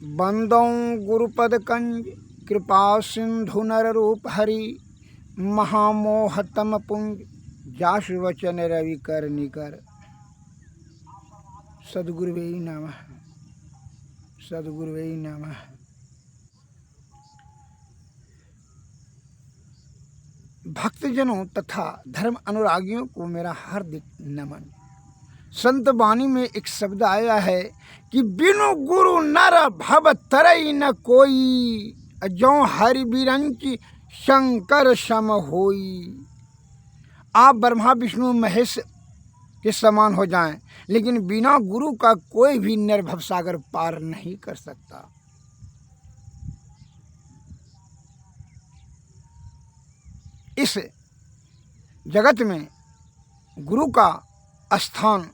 बंदों गुरुपद कंज कृपा सिंधु नर रूप हरि महामोहतम पुंज जासु वचन रवि कर निकर। सद्गुरुवे नमः, सद्गुरुवे नमः। भक्तजनों तथा धर्म अनुरागियों को मेरा हार्दिक नमन। संत वाणी में एक शब्द आया है कि बिनु गुरु नर भव तरई न कोई, जो हरि बिरंच शंकर सम होई। आप ब्रह्मा विष्णु महेश के समान हो जाएं, लेकिन बिना गुरु का कोई भी नर भवसागर पार नहीं कर सकता। इस जगत में गुरु का स्थान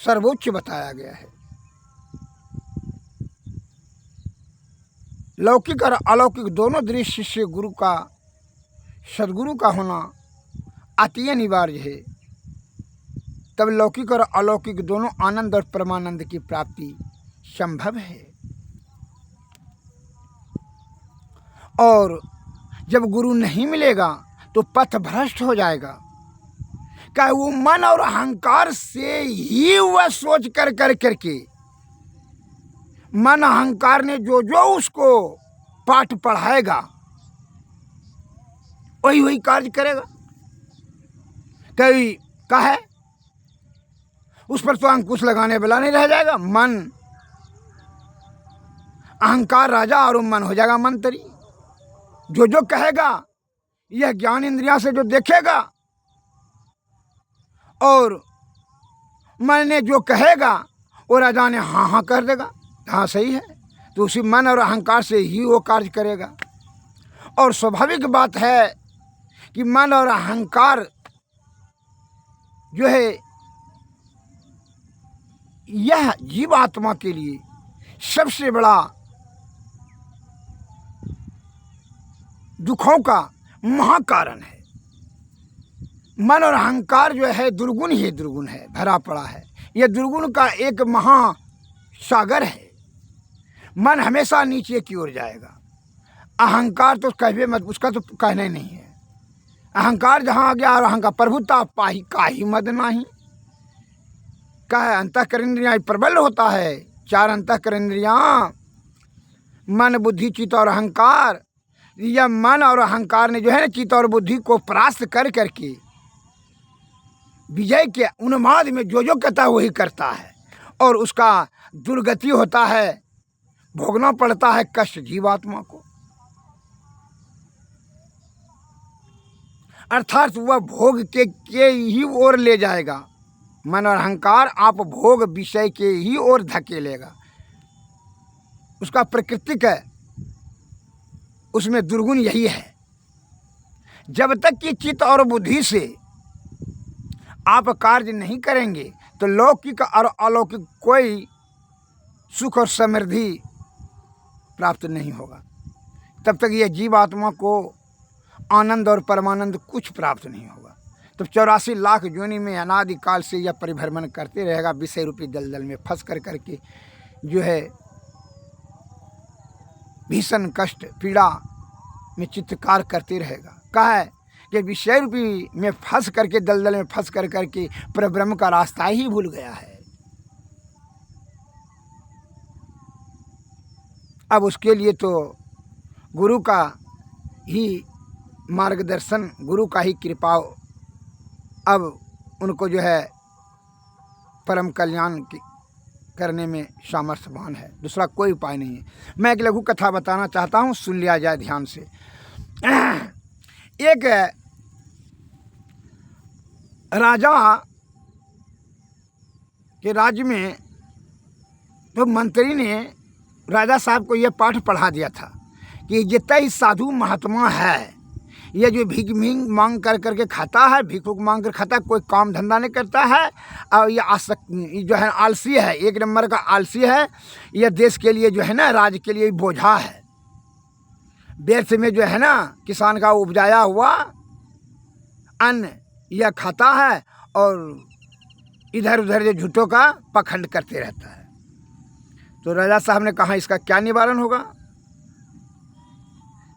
सर्वोच्च बताया गया है। लौकिक और अलौकिक दोनों दृश्य से गुरु का, सद्गुरु का होना अति अनिवार्य है। तब लौकिक और अलौकिक दोनों आनंद और परमानंद की प्राप्ति संभव है। और जब गुरु नहीं मिलेगा तो पथ भ्रष्ट हो जाएगा। क्या वो मन और अहंकार से ही वह सोच कर करके मन अहंकार ने जो जो उसको पाठ पढ़ाएगा वही वही कार्य करेगा। कभी का है उस पर तो अंकुश लगाने वाला नहीं रह जाएगा। मन अहंकार राजा और मन हो जाएगा मंत्री। जो जो कहेगा यह ज्ञान इंद्रिया से जो देखेगा और मन ने जो कहेगा वो राजा ने हाँ हाँ कर देगा। हाँ सही है, तो उसी मन और अहंकार से ही वो कार्य करेगा। और स्वाभाविक बात है कि मन और अहंकार जो है यह जीवात्मा के लिए सबसे बड़ा दुखों का महाकारण है। मन और अहंकार जो है दुर्गुण ही दुर्गुण है, भरा पड़ा है। यह दुर्गुण का एक महासागर है। मन हमेशा नीचे की ओर जाएगा। अहंकार तो कहवे मत, उसका तो कहना ही नहीं है। अहंकार जहाँ आ गया और अहंकार प्रभुता पाही काही मद नाही। कह अंतःकरण प्रबल होता है। चार अंतःकरण मन बुद्धि चित्त और अहंकार। यह मन और अहंकार ने जो है ना चित्त और बुद्धि को परास्त कर करके विजय के उन्माद में जो जो कहता है वही करता है और उसका दुर्गति होता है, भोगना पड़ता है कष्ट जीवात्मा को। अर्थात वह भोग के ही ओर ले जाएगा। मन और अहंकार आप भोग विषय के ही ओर धकेलेगा। उसका प्राकृतिक है, उसमें दुर्गुण यही है। जब तक कि चित्त और बुद्धि से आप कार्य नहीं करेंगे तो लौकिक और अलौकिक कोई सुख और समृद्धि प्राप्त नहीं होगा। तब तक यह जीवात्मा को आनंद और परमानंद कुछ प्राप्त नहीं होगा। तब 84 लाख योनि में अनादिकाल से यह परिभ्रमण करते रहेगा। विषय रूपी दलदल में फंस कर करके जो है भीषण कष्ट पीड़ा में चित्तकार करते रहेगा। कहा है कि विषय रूपी में फंस करके दलदल में फंस कर करके परब्रह्म का रास्ता ही भूल गया है। अब उसके लिए तो गुरु का ही मार्गदर्शन, गुरु का ही कृपा अब उनको जो है परम कल्याण करने में सामर्थ्यवान है। दूसरा कोई उपाय नहीं है। मैं एक लघु कथा बताना चाहता हूँ, सुन लिया जाए ध्यान से। एक राजा के राज्य में तो मंत्री ने राजा साहब को यह पाठ पढ़ा दिया था कि जितना ही साधु महात्मा है यह जो भीख मांग कर करके खाता है, भिक्षुक मांग कर खाता है, कोई काम धंधा नहीं करता है और ये जो है आलसी है, एक नंबर का आलसी है। यह देश के लिए जो है ना, राज्य के लिए बोझा है। व्यर्थ में जो है ना किसान का उपजाया हुआ अन्न यह खाता है और इधर उधर जो झूठों का पखंड करते रहता है। तो राजा साहब ने कहा इसका क्या निवारण होगा।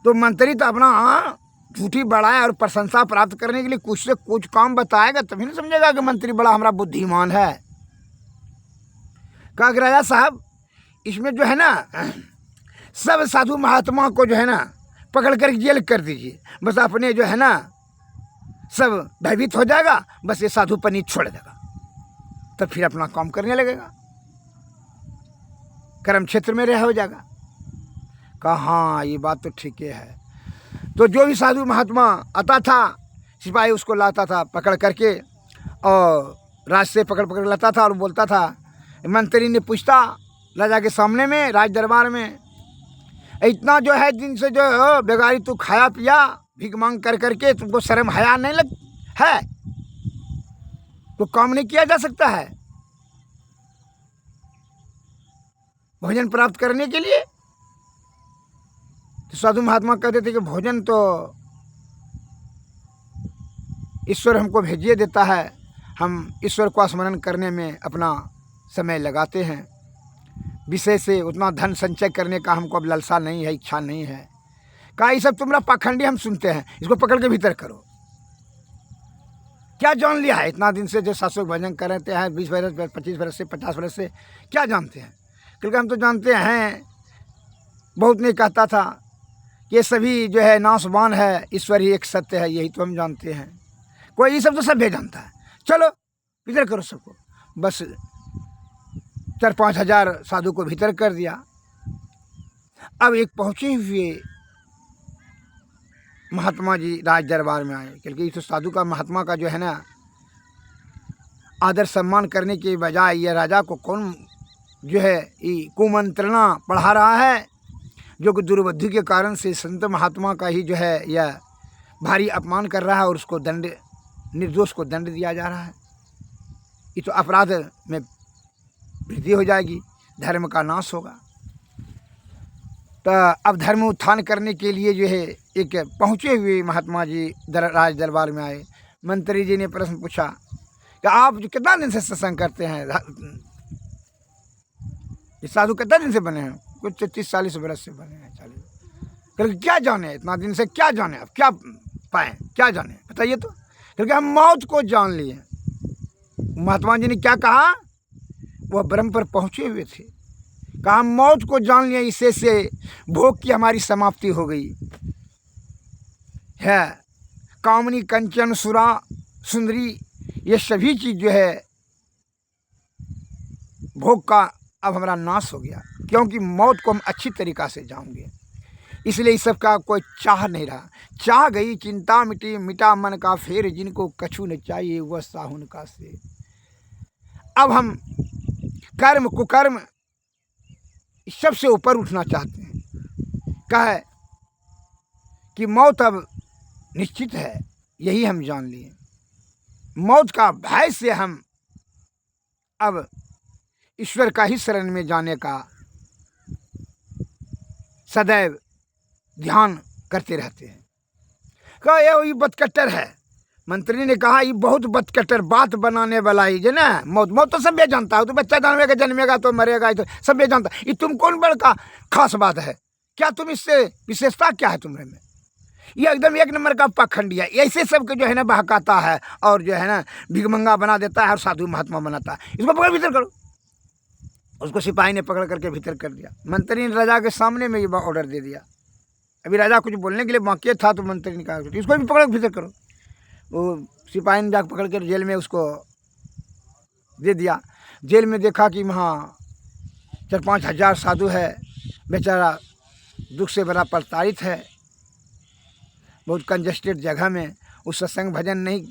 तो मंत्री तो अपना झूठी बढ़ाए और प्रशंसा प्राप्त करने के लिए कुछ से कुछ काम बताएगा, तभी नहीं समझेगा कि मंत्री बड़ा हमारा बुद्धिमान है। कहा कि राजा साहब इसमें जो है ना सब साधु महात्मा को जो है ना पकड़ कर जेल कर दीजिए, बस अपने जो है ना सब भयभीत हो जाएगा, बस ये साधु पनी छोड़ देगा, तब फिर अपना काम करने लगेगा, कर्म क्षेत्र में रह हो जाएगा। कहा हाँ ये बात तो ठीक है। तो जो भी साधु महात्मा आता था सिपाही उसको लाता था पकड़ करके और राज से पकड़ लाता था और बोलता था। मंत्री ने पूछता राजा के सामने में राज दरबार में, इतना जो है दिन से जो बेगारी तू खाया पिया भीख मांग कर करके तुमको शर्म हया नहीं लग है, तो काम नहीं किया जा सकता है भोजन प्राप्त करने के लिए। तो साधु महात्मा कहते थे कि भोजन तो ईश्वर हमको भेजिए देता है, हम ईश्वर को स्मरण करने में अपना समय लगाते हैं, विषय से उतना धन संचय करने का हमको अब लालसा नहीं है, इच्छा नहीं है। कहा ये सब तुम्हारा पाखंडी हम सुनते हैं, इसको पकड़ के भीतर करो। क्या जान लिया है इतना दिन से जो शासक भजन कर रहे हैं 20 बरस 25 बरस से 50 बरस से, क्या जानते हैं। क्योंकि हम तो जानते हैं, बहुत ने कहता था कि ये सभी जो है नाशवान है, ईश्वर ही एक सत्य है, यही तो हम जानते हैं। कोई ये सब तो सब जानता है, चलो भीतर करो सबको। बस 4-5 हज़ार साधु को भीतर कर दिया। अब एक पहुँचे हुए महात्मा जी राज दरबार में आए, क्योंकि इस साधु का महात्मा का जो है ना आदर सम्मान करने के बजाय यह राजा को कौन जो है ये कुमंत्रणा पढ़ा रहा है, जो कि दुर्बुद्धि के कारण से संत महात्मा का ही जो है यह भारी अपमान कर रहा है और उसको दंड, निर्दोष को दंड दिया जा रहा है। ये तो अपराध में वृद्धि हो जाएगी, धर्म का नाश होगा। तो अब धर्म उत्थान करने के लिए जो है एक पहुँचे हुए महात्मा जी राज दरबार में आए। मंत्री जी ने प्रश्न पूछा कि आप जो कितना दिन से सत्संग करते हैं, ये साधु कितना दिन से बने हैं। कुछ 30-40 बरस से बने हैं, 40। क्योंकि क्या जाने इतना दिन से, क्या जाने आप क्या पाए, क्या जाने बताइए तो। क्योंकि हम मौत को जान लिए। महात्मा जी ने क्या कहा, वह ब्रह्म पर पहुँचे हुए थे, कहा मौत को जान लिया, इससे से भोग की हमारी समाप्ति हो गई है। कामनी कंचन सुरा सुंदरी ये सभी चीज़ जो है भोग का अब हमारा नाश हो गया, क्योंकि मौत को हम अच्छी तरीक़ा से जान गए। इसलिए इस सब का कोई चाह नहीं रहा। चाह गई चिंता मिटी, मिटा मन का फेर, जिनको कछु न चाहिए वह साहुन का से। अब हम कर्म कुकर्म सबसे ऊपर उठना चाहते हैं। कहे कि मौत अब निश्चित है, यही हम जान लिए। मौत का भय से हम अब ईश्वर का ही शरण में जाने का सदैव ध्यान करते रहते हैं। कहा ये बदकट्टर है। मंत्री ने कहा ये बहुत बदकट्टर बात बनाने वाला ही जो ना, मौत मौत तो सब जानता है, तो बच्चा जन्मेगा तो मरेगा, तो सब जानता है। ये तुम कौन बड़का खास बात है, क्या तुम इससे विशेषता क्या है तुम्हारे में। ये एकदम एक नंबर का पाखंडी है, ऐसे सबके जो है ना बहकाता है और जो है ना भिगमंगा बना देता है और साधु महात्मा बनाता है। इसको पकड़ भीतर करो। उसको सिपाही ने पकड़ करके भीतर कर दिया। मंत्री ने राजा के सामने में ये ऑर्डर दे दिया। अभी राजा कुछ बोलने के लिए बाकी था, तो मंत्री ने कहा इसको भी पकड़ भीतर करो। वो सिपाही ने जाकर पकड़ कर जेल में उसको दे दिया। जेल में देखा कि वहाँ 4-5 हज़ार साधु है, बेचारा दुख से बड़ा प्रताड़ित है, बहुत कंजस्टेड जगह में, उस सत्संग भजन नहीं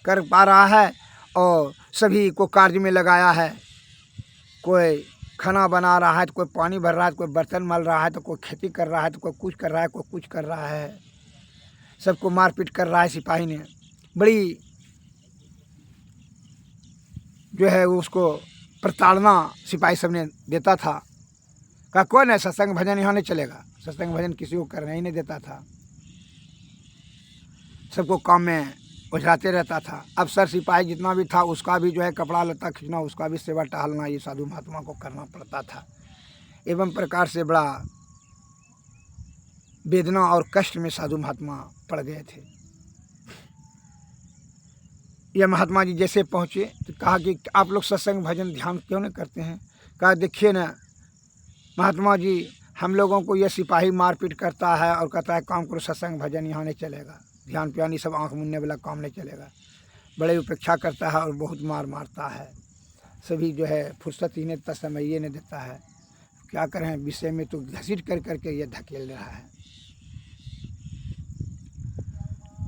कर पा रहा है और सभी को कार्य में लगाया है। कोई खाना बना रहा है, तो कोई पानी भर रहा है, तो कोई बर्तन मल रहा है, तो कोई खेती कर रहा है, तो कोई कुछ कर रहा है, कोई कुछ कर रहा है। सबको मारपीट कर रहा है। सिपाही ने बड़ी जो है उसको प्रताड़ना सिपाही सब ने देता था। कहा कौन है, सत्संग भजन यहाँ नहीं चलेगा। सत्संग भजन किसी को करने ही नहीं देता था, सबको काम में उझलाते रहता था। अफसर सिपाही जितना भी था उसका भी जो है कपड़ा लत्ता खींचना, उसका भी सेवा टहलना ये साधु महात्मा को करना पड़ता था। एवं प्रकार से बड़ा वेदना और कष्ट में साधु महात्मा पड़ गए थे। यह महात्मा जी जैसे पहुँचे तो कहा कि आप लोग सत्संग भजन ध्यान क्यों नहीं करते हैं? कहा देखिए ना महात्मा जी, हम लोगों को यह सिपाही मारपीट करता है और कहता है काम करो, सत्संग भजन यहाँ नहीं चलेगा, ध्यान प्यानी सब आँख मुनने वाला काम नहीं चलेगा। बड़े उपेक्षा करता है और बहुत मार मारता है, सभी जो है फुर्सत ही नहीं, समय ये नहीं देता है। क्या करें, विषय में तो घसीट कर करके ये धकेल रहा है,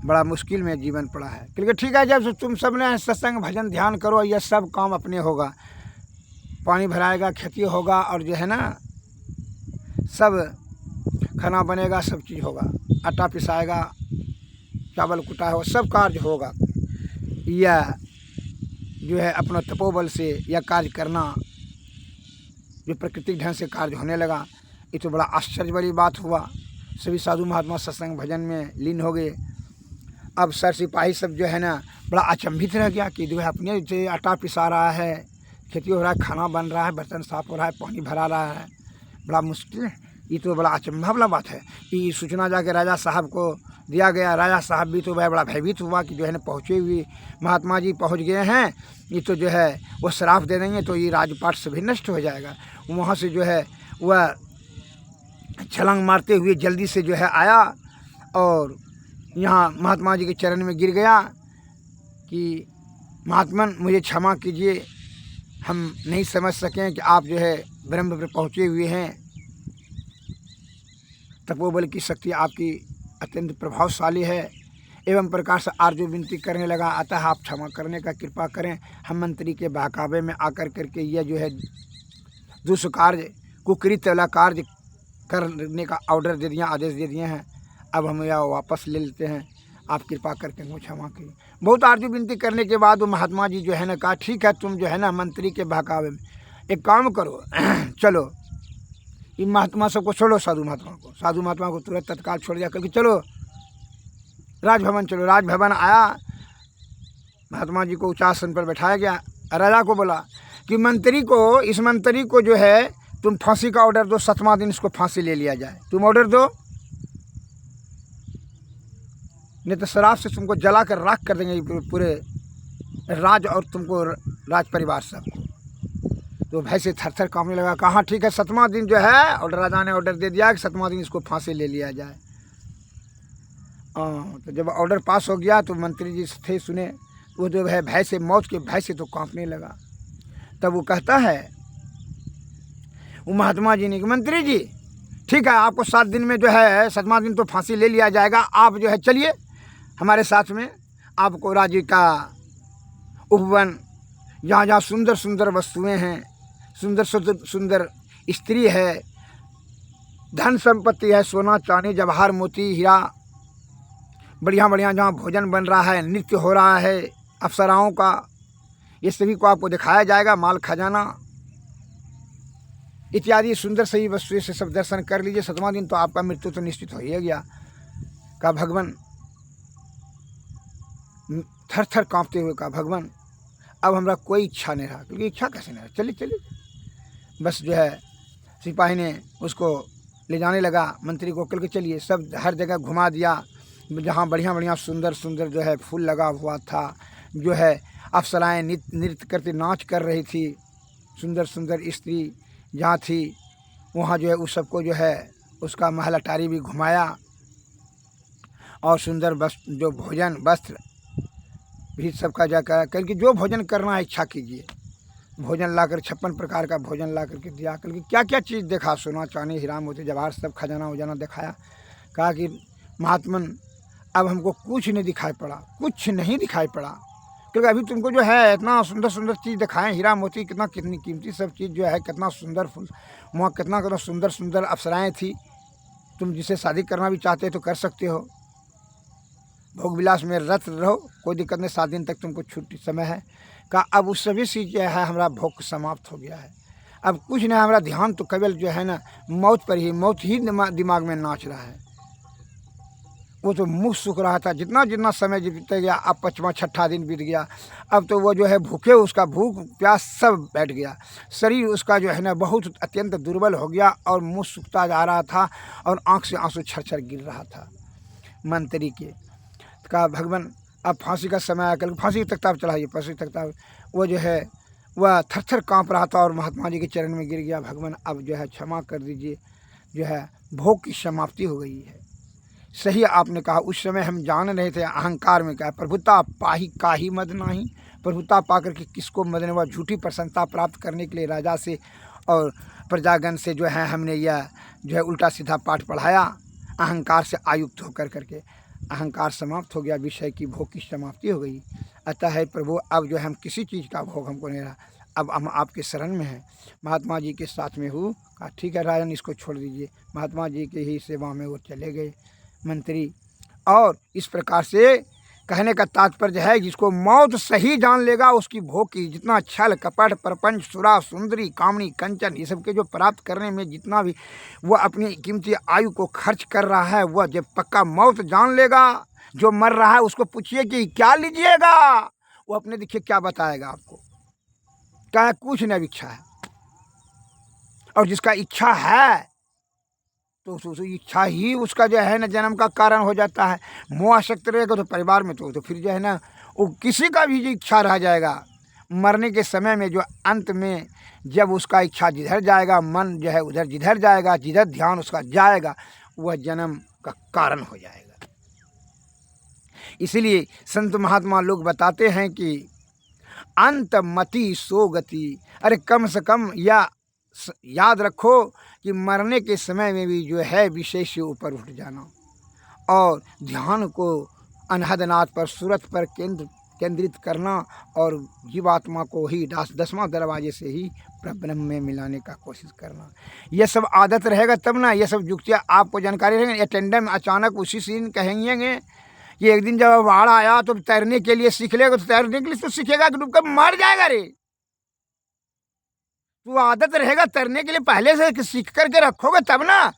बड़ा मुश्किल में जीवन पड़ा है। क्योंकि ठीक है, जब तुम सब ने सत्संग भजन ध्यान करो, यह सब काम अपने होगा, पानी भराएगा, खेती होगा, और जो है ना सब खाना बनेगा, सब चीज़ होगा, आटा पिसाएगा, चावल कुटा होगा, सब कार्य होगा। यह जो है अपना तपोबल से यह कार्य करना, जो प्राकृतिक ढंग से कार्य होने लगा, ये तो बड़ा आश्चर्य वाली बात हुआ। सभी साधु महात्मा सत्संग भजन में लीन हो गए। अब सर सिपाही सब जो है ना बड़ा अचंभित रह गया कि जो है अपने से आटा पिसा रहा है, खेती हो रहा है, खाना बन रहा है, बर्तन साफ हो रहा है, पानी भरा रहा है, बड़ा मुश्किल है। ये तो बड़ा अचंभा वाला बात है कि सूचना जाके राजा साहब को दिया गया। राजा साहब भी तो वह बड़ा भयभीत हुआ कि जो है ना पहुँचे हुए महात्मा जी पहुँच गए हैं, ये तो जो है वो श्राप दे देंगे तो ये राजपाट सभी नष्ट हो जाएगा। वहाँ से जो है वह छलांग मारते हुए जल्दी से जो है आया और यहाँ महात्मा जी के चरण में गिर गया कि महात्मन मुझे क्षमा कीजिए, हम नहीं समझ सकें कि आप जो है ब्रह्म पर पहुँचे हुए हैं, तपोबल की शक्ति आपकी अत्यंत प्रभावशाली है। एवं प्रकार से आर्जो विनती करने लगा, अतः आप क्षमा करने का कृपा करें, हम मंत्री के बहकावे में आकर करके यह जो है दुष्कार्य कुकृत्य वाला कार्य करने का ऑर्डर दे दिया, आदेश दे दिए हैं, अब हम यह वापस ले लेते हैं, आप कृपा करके मुझे क्षमा कीजिए। बहुत आर्जो विनती करने के बाद वो महात्मा जी जो है ना कहा ठीक है, तुम जो है ना मंत्री के बहकावे में एक काम करो चलो इन महात्मा सबको छोड़ो, साधु महात्मा को तुरंत तत्काल छोड़ दिया करके चलो राजभवन चलो। राजभवन आया, महात्मा जी को उच्चासन पर बैठाया गया। राजा को बोला कि मंत्री को, इस मंत्री को जो है तुम फांसी का ऑर्डर दो, 7वां दिन इसको फांसी ले लिया जाए, तुम ऑर्डर दो, नहीं तो शराब से तुमको जला कर राख कर देंगे पूरे राज और तुमको राज परिवार सबको। तो भय से थर थर कांपने लगा, कहा ठीक है 7वां दिन जो है ऑर्डर, राजा ने ऑर्डर दे दिया कि 7वां दिन इसको फांसी ले लिया जाए। तो जब ऑर्डर पास हो गया तो मंत्री जी थे सुने, वो जो है भय से, मौत के भय से तो कांपने लगा। तब वो कहता है वो महात्मा जी ने कि मंत्री जी ठीक है, आपको 7 दिन में जो है 7वां दिन तो फांसी ले लिया जाएगा, आप जो है चलिए हमारे साथ में, आपको राज्य का उपवन, जहाँ जहाँ सुंदर सुंदर वस्तुएं हैं, सुंदर सुंदर स्त्री है, धन संपत्ति है, सोना चांदी जवाहर मोती हीरा, बढ़िया बढ़िया जहाँ भोजन बन रहा है, नृत्य हो रहा है अप्सराओं का, ये सभी को आपको दिखाया जाएगा, माल खजाना इत्यादि सुंदर सही वस्तुएं से सब दर्शन कर लीजिए। 7वां दिन तो आपका मृत्यु तो निश्चित हो ही गया। कहा भगवान, थर थर कांपते हुए कहा भगवान अब हमारा कोई इच्छा नहीं रहा। क्योंकि इच्छा कैसे नहीं रहा, चलिए चलिए। बस जो है सिपाही ने उसको ले जाने लगा, मंत्री को कल के चलिए, सब हर जगह घुमा दिया, जहाँ बढ़िया बढ़िया सुंदर सुंदर जो है फूल लगा हुआ था, जो है अप्सराएँ नृत्य करते नाच कर रही थी, सुंदर सुंदर स्त्री जहाँ थी वहाँ जो है उस सबको जो है उसका महल अटारी भी घुमाया, और सुंदर वस्त्र जो भोजन वस्त्र भी सबका जाकर करके जो भोजन करना है इच्छा कीजिए, भोजन लाकर 56 प्रकार का भोजन ला करके दिया। करके क्या क्या चीज़ देखा, सोना चांदी हीरा मोती जवाहर सब खजाना उजाना दिखाया। कहा कि महात्मन अब हमको कुछ नहीं दिखाई पड़ा, कुछ नहीं दिखाई पड़ा, क्योंकि अभी तुमको जो है इतना सुंदर सुंदर चीज़ दिखाएं, हीरा मोती कितनी कीमती सब चीज़ जो है, कितना सुंदर फूल, वहाँ कितना सुंदर सुंदर अप्सराएँ थी, तुम जिसे शादी करना भी चाहते तो कर सकते हो, भोग विलास में रत रहो, कोई दिक्कत नहीं, 7 दिन तक तुमको छुट्टी समय है। कहा अब उस सभी चीज़ जो है हमारा भोग समाप्त हो गया है, अब कुछ नहीं, हमारा ध्यान तो केवल जो है ना मौत पर ही, मौत ही दिमाग में नाच रहा है। वो तो मुँह सूख रहा था। जितना जितना समय बीत गया, अब 5वां 6ठा दिन बीत गया, अब तो वो जो है भूखे, उसका भूख प्यास सब बैठ गया। शरीर उसका जो है ना बहुत अत्यंत दुर्बल हो गया और मुँह सूखता जा रहा था और आँख से आंसू छर गिर रहा था। मंत्री के कहा, भगवान अब फांसी का समय आकर फांसी की तख्ता पर चढ़ाइए। फांसी की तख्ता वो जो है वह थर थर काँप रहा था और महात्मा जी के चरण में गिर गया। भगवान अब जो है क्षमा कर दीजिए, जो है भोग की समाप्ति हो गई है। सही आपने कहा, उस समय हम जान रहे थे अहंकार में क्या, प्रभुता पाही काहि मद नाही। प्रभुता पाकर के किसको मद ने, वह झूठी प्रसन्नता प्राप्त करने के लिए राजा से और प्रजागण से जो है हमने यह जो है उल्टा सीधा पाठ पढ़ाया। अहंकार से आयुक्त होकर करके अहंकार समाप्त हो गया, विषय की भोग की समाप्ति हो गई। अतः है प्रभु, अब जो है हम किसी चीज़ का भोग हमको नहीं रहा, अब हम आपके शरण में हैं। महात्मा जी के साथ में हूँ। कहा ठीक है राजन, इसको छोड़ दीजिए। महात्मा जी के ही सेवा में वो चले गए मंत्री। और इस प्रकार से कहने का तात्पर्य है, जिसको मौत सही जान लेगा, उसकी भोग की जितना छल कपट प्रपंच सुरा सुंदरी कामनी कंचन ये सब के जो प्राप्त करने में जितना भी वह अपनी कीमती आयु को खर्च कर रहा है, वह जब पक्का मौत जान लेगा, जो मर रहा है उसको पूछिए कि क्या लीजिएगा, वो अपने देखिए क्या बताएगा आपको। क्या कुछ न इच्छा है। और जिसका इच्छा है तो इच्छा ही उसका जो है ना जन्म का कारण हो जाता है। मोह आसक्त रहेगा तो परिवार में तो फिर जो है ना वो किसी का भी जो इच्छा रह जाएगा, मरने के समय में जो अंत में जब उसका इच्छा जिधर जाएगा, मन जो है उधर जिधर जाएगा, जिधर ध्यान उसका जाएगा, वह जन्म का कारण हो जाएगा। इसलिए संत महात्मा लोग बताते हैं कि अंत मति सो गति। अरे कम से कम या याद रखो कि मरने के समय में भी जो है विषय से ऊपर उठ जाना और ध्यान को अनहदनाथ पर सूरत पर केंद्रित करना और जीवात्मा को ही 10वां दरवाजे से ही ब्रह्म में मिलाने का कोशिश करना। यह सब आदत रहेगा तब ना, ये सब युक्तियाँ आपको जानकारी रहेंगे। अटेंडम अचानक उसी सीन कहेंगे कि एक दिन जब बाढ़ आया तो तैरने के लिए सीख लेगा, तो तैरने के लिए तो सीखेगा कि डूबकर मर जाएगा रे। तो आदत रहेगा तैरने के लिए, पहले से सीख करके रखोगे तब ना।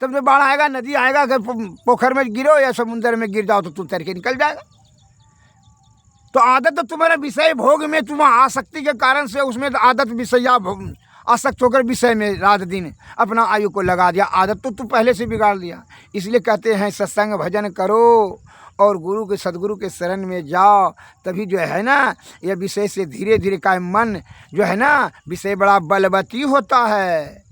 तब जब बाढ़ आएगा, नदी आएगा, अगर पोखर में गिरो या समुद्र में गिर जाओ तो तू तैर के निकल जाएगा। तो आदत तो तुम्हारा विषय भोग में तुम आसक्ति के कारण से उसमें आदत विषया आसक्त होकर विषय में रात दिन अपना आयु को लगा दिया। आदत तो तू पहले से बिगाड़ दिया। इसलिए कहते हैं सत्संग भजन करो और गुरु के सदगुरु के शरण में जाओ, तभी जो है ना यह विषय से धीरे धीरे का मन जो है ना विषय बड़ा बलवती होता है।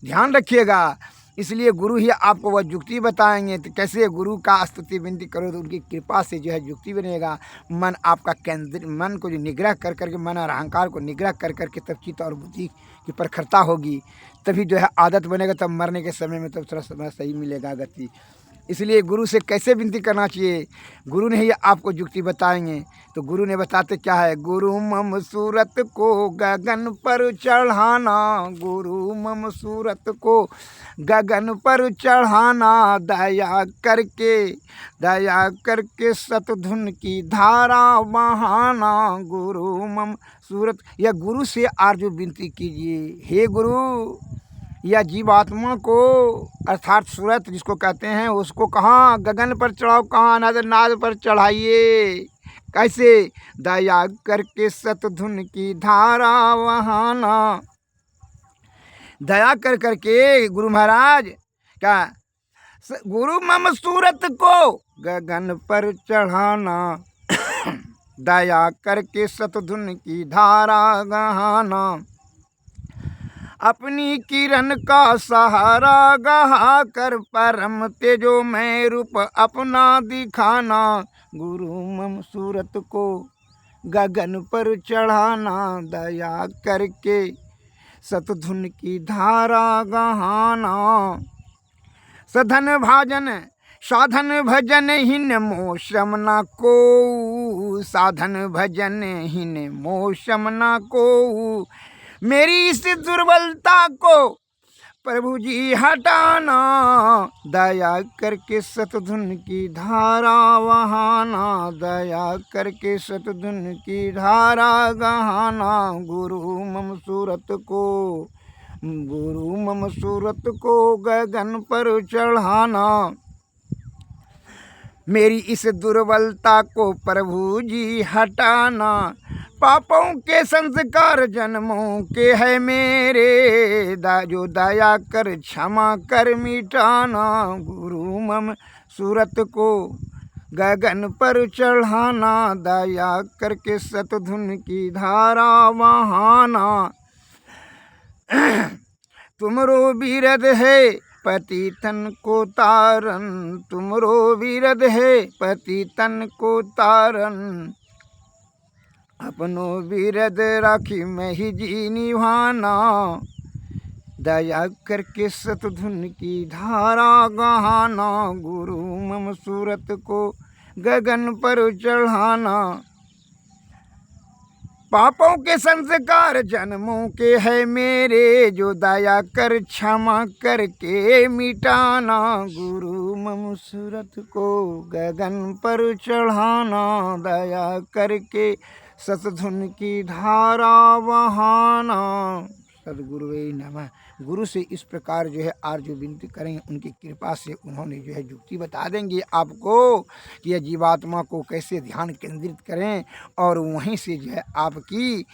ध्यान रखिएगा। इसलिए गुरु ही आपको वह युक्ति बताएंगे। तो कैसे गुरु का स्तुति विनती करो तो उनकी कृपा से जो है युक्ति बनेगा। मन आपका केंद्र, मन को जो निग्रह कर करके, मन और अहंकार को निग्रह कर करके तब चित्त और बुद्धि की प्रखरता होगी, तभी जो है आदत बनेगा। तब मरने के समय में तब थोड़ा समय सही मिलेगा गति। इसलिए गुरु से कैसे विनती करना चाहिए, गुरु ने ही आपको युक्ति बताएंगे। तो गुरु ने बताते क्या है, गुरु मम सूरत को गगन पर चढ़ाना, गुरु मम सूरत को गगन पर चढ़ाना, दया करके सतधुन की धारा बहाना, गुरु मम सूरत। या गुरु से आरजू विनती कीजिए, हे गुरु या जीवात्मा को अर्थात सूरत जिसको कहते हैं उसको कहाँ गगन पर चढ़ाओ, कहाँ नाद पर चढ़ाइए। कैसे, दया करके सतधुन की धारा वहाना। दया कर करके गुरु महाराज क्या, गुरु मम सूरत को गगन पर चढ़ाना, दया करके सतधुन की धारा गहाना, अपनी किरण का सहारा गहा कर परम तेजो में रूप अपना दिखाना, गुरु मम सूरत को गगन पर चढ़ाना, दया करके सतधुन की धारा गहाना। साधन भजन हिन मोशम न को, साधन भजन हिन मोशम न को, मेरी इस दुर्बलता को प्रभु जी हटाना, दया करके सतधुन की धारा वहाना, दया करके सतधुन की धारा गहाना, गुरु मम सूरत को गगन पर चढ़ाना। मेरी इस दुर्बलता को प्रभु जी हटाना, पापों के संस्कार जन्मों के है मेरे, जो दया कर क्षमा कर मिटाना, गुरु मम सूरत को गगन पर चढ़ाना, दया करके सतधुन की धारा बहाना। तुमरो बिरद है पतितन को तारन, तुमरो बिरद है पतितन को तारन, अपनो बिरद राखी मैं ही जी निभाना, दया करके सतधुन की धारा गहाना, गुरु मम सूरत को गगन पर चढ़ाना, पापों के संस्कार जन्मों के है मेरे, जो दया कर क्षमा करके मिटाना, गुरु मम सूरत को गगन पर चढ़ाना, दया करके सतधुन की धारा बहाना। सदगुरुवे नमः। गुरु से इस प्रकार जो है आर्य विनती करेंगे, उनकी कृपा से उन्होंने जो है युक्ति बता देंगे आपको कि यह जीवात्मा को कैसे ध्यान केंद्रित करें, और वहीं से जो है आपकी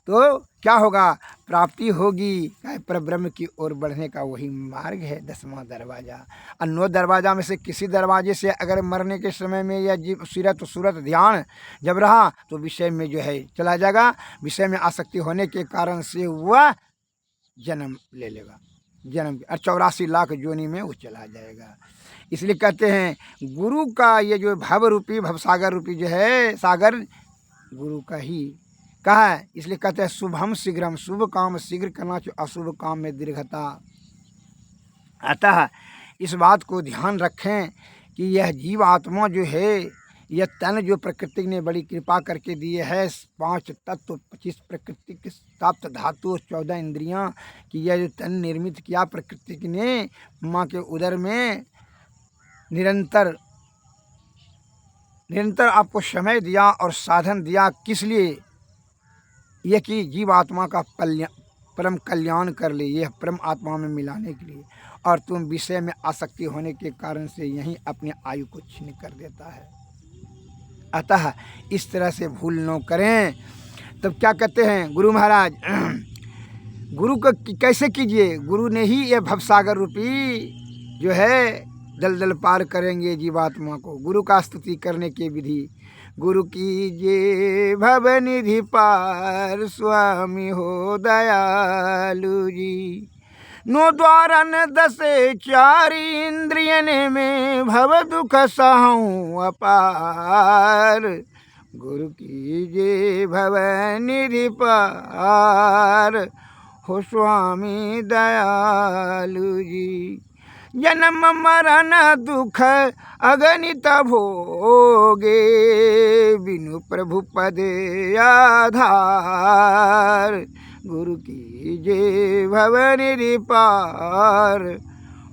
तो क्या होगा, प्राप्ति होगी। परब्रह्म की ओर बढ़ने का वही मार्ग है 10वां दरवाज़ा। और 9 दरवाज़ा में से किसी दरवाजे से अगर मरने के समय में यह जीव सूरत ध्यान जब रहा तो विषय में जो है चला जाएगा, विषय में आसक्ति होने के कारण से वह जन्म ले लेगा, जन्म और 84 लाख योनि में वो चला जाएगा। इसलिए कहते हैं गुरु का ये जो भव रूपी भवसागर रूपी जो है सागर गुरु का ही कहा है। इसलिए कहते हैं शुभम शीघ्रम, शुभ काम शीघ्र करना चाहिए, अशुभ काम में दीर्घता। अतः इस बात को ध्यान रखें कि यह जीव आत्मा जो है, यह तन जो प्रकृति ने बड़ी कृपा करके दिए है, 5 तत्व 25 प्रकृति के 7 धातु और 14 इंद्रियां, कि यह जो तन निर्मित किया प्रकृति ने माँ के उदर में, निरंतर आपको समय दिया और साधन दिया। किस लिए? यह कि जीव आत्मा का परम कल्याण कर ले, यह परम आत्मा में मिलाने के लिए, और तुम विषय में आसक्ति होने के कारण से यहीं अपने आयु को छीन कर देता है। अतः इस तरह से भूल न करें। तब क्या कहते हैं गुरु महाराज, गुरु को कैसे कीजिए? गुरु ने ही यह भवसागर रूपी जो है दलदल पार करेंगे जीवात्मा को। गुरु का स्तुति करने की विधि, गुरु कीजिए भव निधि पार, स्वामी हो दयालु जी, 9 द्वारा न 10 4 इंद्रियन में, भव दुख सहूँ अपार, गुरु कीजिए भव निधि पार, हो स्वामी दयालु जी, जन्म मरण दुख अगणित भोगे, बिनु प्रभु पद आधार, गुरु कीजिए भव निधि पार,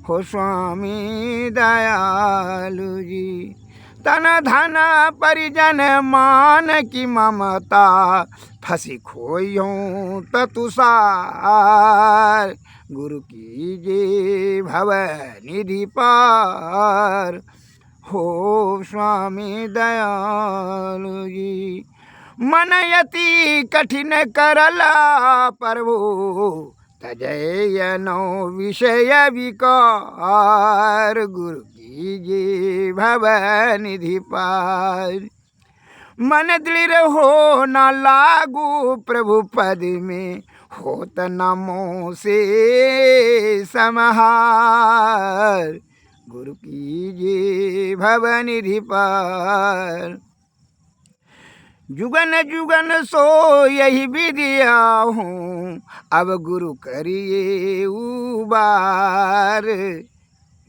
हो स्वामी दयालु जी, तन धन परिजन मान की ममता, फंसी खोयूं ततुसार, गुरु कीजिए भव निधि पार, हो स्वामी दयालु जी, मन यति कठिन करला प्रभु, तजय नो विषय विकार, गुरु कीजिए भव निधि पार, मन दृढ़ हो न लागू प्रभु पद में, होत नमो से समहार, गुरु कीजिए भव निधि पार, जुगन जुगन सो यही विद्या हूँ, अब गुरु करिए उबार,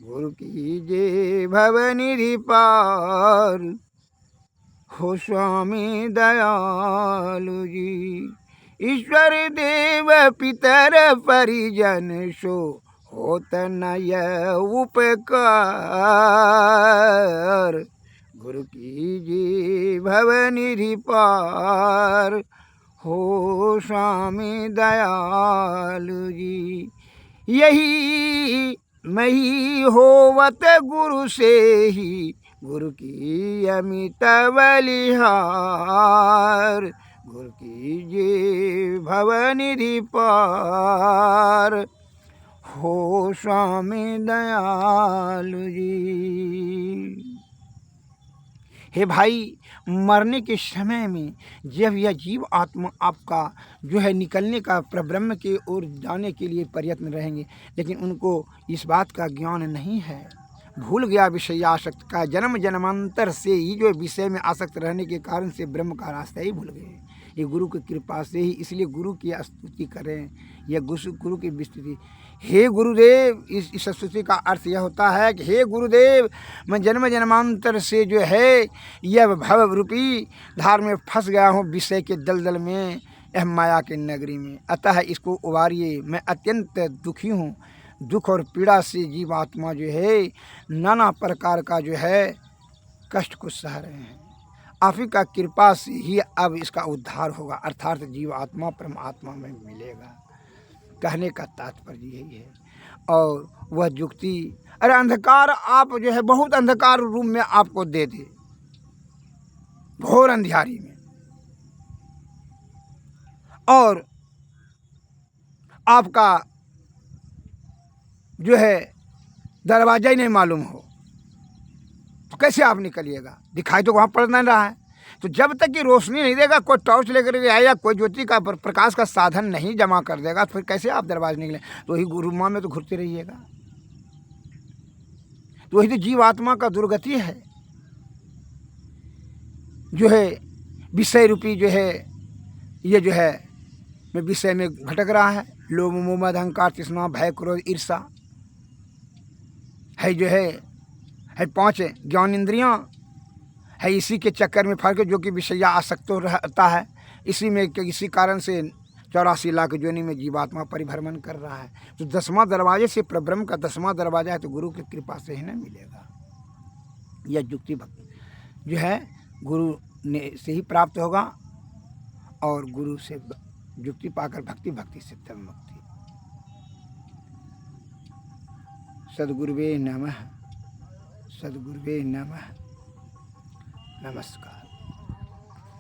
गुरु कीजिए भव निधि पार, हो स्वामी दयालु जी, ईश्वर देव पितर परिजन सो होत न यह उपकार, गुरु कीजिए भव निधि पार, हो स्वामी दयालु जी, यही मैं ही होवत गुरु से ही गुरु की अमित बलिहार, गुरु कीजिए भवनिधि पार, हो स्वामी दयालु जी। हे भाई, मरने के समय में जब यह जीव आत्मा आपका जो है निकलने का परब्रह्म की ओर जाने के लिए प्रयत्न रहेंगे, लेकिन उनको इस बात का ज्ञान नहीं है। भूल गया विषय आसक्त का, जन्म जन्मांतर से ही जो विषय में आसक्त रहने के कारण से ब्रह्म का रास्ता ही भूल गए। ये गुरु की कृपा से ही, इसलिए गुरु की स्तुति करें, यह गुरु की विस्तुति। हे गुरुदेव, इस स्तुति का अर्थ यह होता है कि हे गुरुदेव, मैं जन्म जन्मांतर से जो है यह भव रूपी धार में फंस गया हूँ, विषय के दलदल में, यह माया के नगरी में। अतः इसको उबारिए, मैं अत्यंत दुखी हूँ। दुख और पीड़ा से जीवात्मा जो है नाना प्रकार का जो है कष्ट को सह रहे हैं। आप ही का कृपा से ही अब इसका उद्धार होगा, अर्थात जीवात्मा परमात्मा में मिलेगा। कहने का तात्पर्य यही है। और वह जुक्ति, अरे अंधकार आप जो है बहुत अंधकार रूम में आपको दे दे, घोर अंधियारी में, और आपका जो है दरवाजा ही नहीं मालूम हो, तो कैसे आप निकलिएगा? दिखाई तो वहाँ पड़ नहीं रहा है। तो जब तक कि रोशनी नहीं देगा, कोई टॉर्च लेकर के आए या कोई ज्योति का प्रकाश का साधन नहीं जमा कर देगा, तो फिर कैसे आप दरवाजे निकले? तो वही गुरुमा में तो घुरते रहिएगा। तो वही तो जीवात्मा का दुर्गति है, जो है विषय रूपी जो है ये जो है मैं विषय में भटक रहा है। लोभ मोह मद अहंकार तृष्णा भय क्रोध ईर्षा है, जो है 5 ज्ञान इंद्रियां है, इसी के चक्कर में फर्क, जो कि विषया आसक्त रहता है। इसी में इसी कारण से 84 लाख योनि में जीवात्मा परिभ्रमण कर रहा है। तो 10वां दरवाजे से परब्रह्म का 10वां दरवाजा है, तो गुरु की कृपा से ही न मिलेगा। यह जुक्ति भक्ति जो है गुरु ने से ही प्राप्त होगा, और गुरु से जुक्ति पाकर भक्ति, भक्ति से तब मुक्ति। सद्गुरुवे नमः, सद्गुरुवे नमः, नमस्कार।